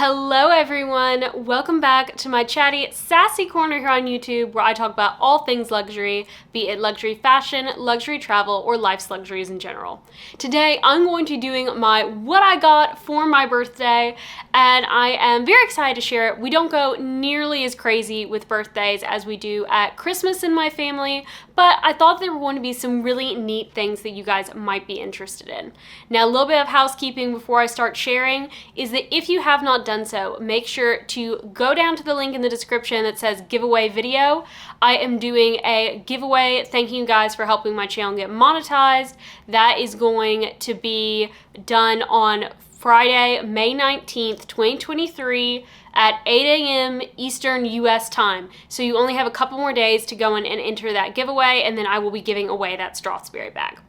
Hello everyone, welcome back to my chatty, sassy corner here on YouTube where I talk about all things luxury, be it luxury fashion, luxury travel, or life's luxuries in general. Today I'm going to be doing my what I got for my birthday, and I am very excited to share it. We don't go nearly as crazy with birthdays as we do at Christmas in my family, but I thought there were going to be some really neat things that you guys might be interested in. Now, a little bit of housekeeping before I start sharing is that if you have not done so, make sure to go down to the link in the description that says giveaway video. I am doing a giveaway thanking you guys for helping my channel get monetized. That is going to be done on Friday, May 19th, 2023 at 8 a.m. Eastern US time. So you only have a couple more days to go in and enter that giveaway, and then I will be giving away that Strathberry bag.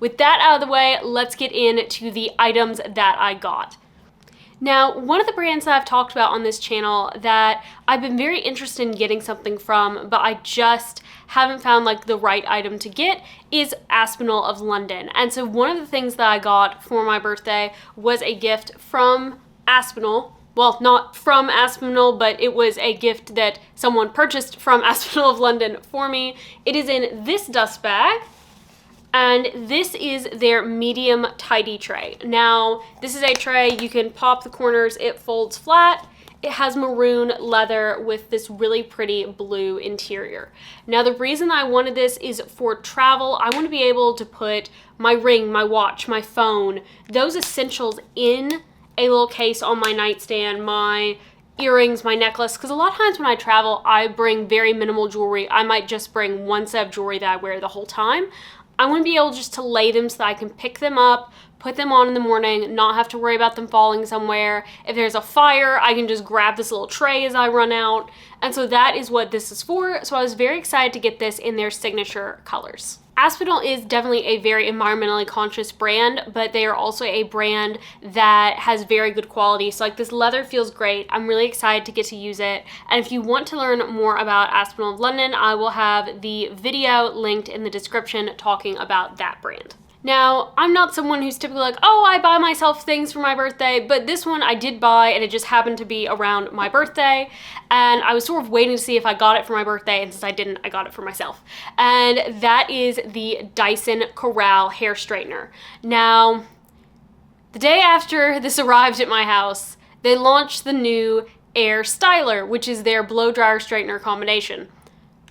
With that out of the way, let's get into the items that I got. Now, one of the brands that I've talked about on this channel that I've been very interested in getting something from, but I just haven't found like the right item to get, is Aspinal of London. And so one of the things that I got for my birthday was a gift from Aspinal. Well, not from Aspinal, but it was a gift that someone purchased from Aspinal of London for me. It is in this dust bag. And this is their medium tidy tray. Now, this is a tray, you can pop the corners, it folds flat. It has maroon leather with this really pretty blue interior. Now, the reason I wanted this is for travel. I want to be able to put my ring, my watch, my phone, those essentials in a little case on my nightstand, my earrings, my necklace, because a lot of times when I travel, I bring very minimal jewelry. I might just bring one set of jewelry that I wear the whole time. I want to be able just to lay them so that I can pick them up, put them on in the morning, not have to worry about them falling somewhere. If there's a fire, I can just grab this little tray as I run out. And so that is what this is for. So I was very excited to get this in their signature colors. Aspinal is definitely a very environmentally conscious brand, but they are also a brand that has very good quality. So like this leather feels great. I'm really excited to get to use it. And if you want to learn more about Aspinal of London, I will have the video linked in the description talking about that brand. Now, I'm not someone who's typically like, oh, I buy myself things for my birthday, but this one I did buy, and it just happened to be around my birthday, and I was sort of waiting to see if I got it for my birthday, and since I didn't, I got it for myself. And that is the Dyson Corral hair straightener. Now, the day after this arrived at my house, they launched the new Air Styler, which is their blow dryer straightener combination.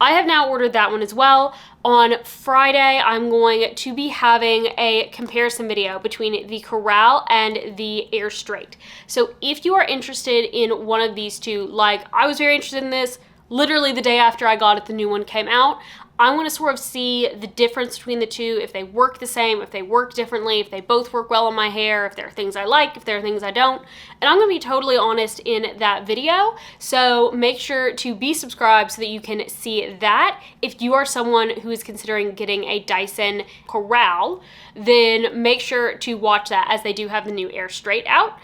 I have now ordered that one as well. On Friday, I'm going to be having a comparison video between the Corral and the Air Straight. So if you are interested in one of these two, like I was very interested in this, literally the day after I got it, the new one came out. I want to sort of see the difference between the two, if they work the same, if they work differently, if they both work well on my hair, if there are things I like, if there are things I don't. And I'm going to be totally honest in that video. So make sure to be subscribed so that you can see that. If you are someone who is considering getting a Dyson Corral, then make sure to watch that as they do have the new Air Straight out.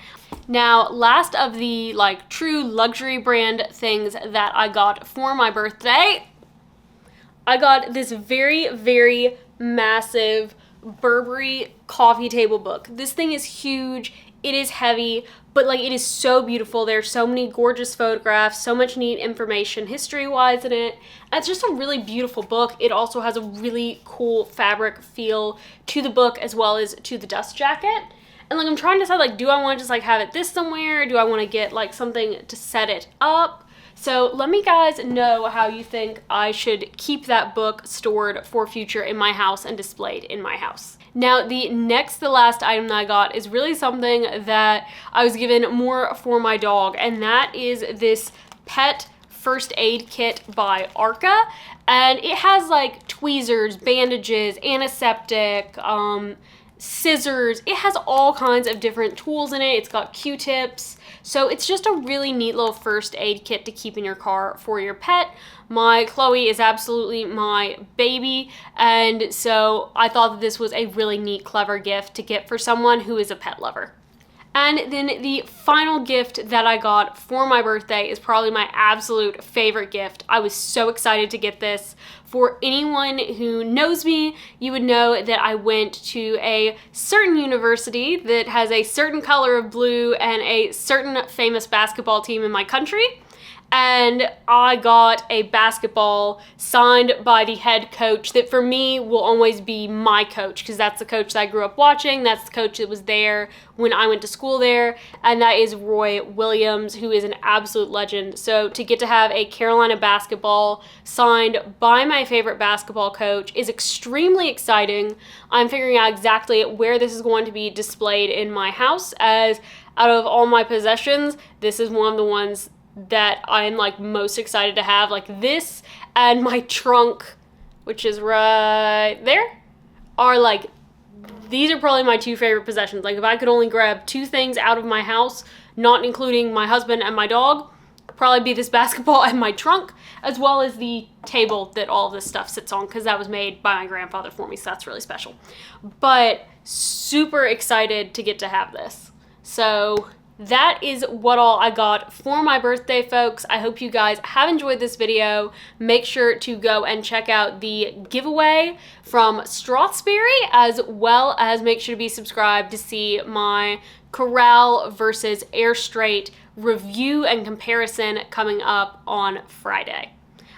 Now, last of the like true luxury brand things that I got for my birthday, I got this very, very massive Burberry coffee table book. This thing is huge, it is heavy, but like it is so beautiful. There's so many gorgeous photographs, so much neat information history-wise in it. And it's just a really beautiful book. It also has a really cool fabric feel to the book as well as to the dust jacket. And like I'm trying to decide, like, do I want to just like have it this somewhere? Do I want to get like something to set it up? So let me guys know how you think I should keep that book stored for future in my house and displayed in my house. Now, the last item that I got is really something that I was given more for my dog, and that is this pet first aid kit by Arca. And it has like tweezers, bandages, antiseptic, scissors. It has all kinds of different tools in it. It's got Q-tips. So it's just a really neat little first aid kit to keep in your car for your pet. My Chloe is absolutely my baby, and so I thought that this was a really neat, clever gift to get for someone who is a pet lover. And then the final gift that I got for my birthday is probably my absolute favorite gift. I was so excited to get this For anyone who knows me, you would know that I went to a certain university that has a certain color of blue and a certain famous basketball team in my country. And I got a basketball signed by the head coach that for me will always be my coach, because that's the coach that I grew up watching. That's the coach that was there when I went to school there, and that is Roy Williams, who is an absolute legend. So to get to have a Carolina basketball signed by my favorite basketball coach is extremely exciting. I'm figuring out exactly where this is going to be displayed in my house, as out of all my possessions, this is one of the ones that I'm like most excited to have. Like this and my trunk, which is right there, are like, these are probably my two favorite possessions. Like if I could only grab two things out of my house, not including my husband and my dog, probably be this basketball and my trunk, as well as the table that all of this stuff sits on, because that was made by my grandfather for me, so that's really special. But super excited to get to have this. So that is what all I got for my birthday, folks. I hope you guys have enjoyed this video. Make sure to go and check out the giveaway from Strathberry, as well as make sure to be subscribed to see my Corral versus Air Straight review and comparison coming up on Friday.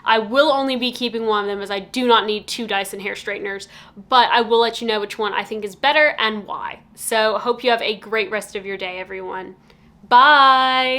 I will only be keeping one of them, as I do not need two Dyson hair straighteners, but I will let you know which one I think is better and why. So hope you have a great rest of your day, everyone. Bye!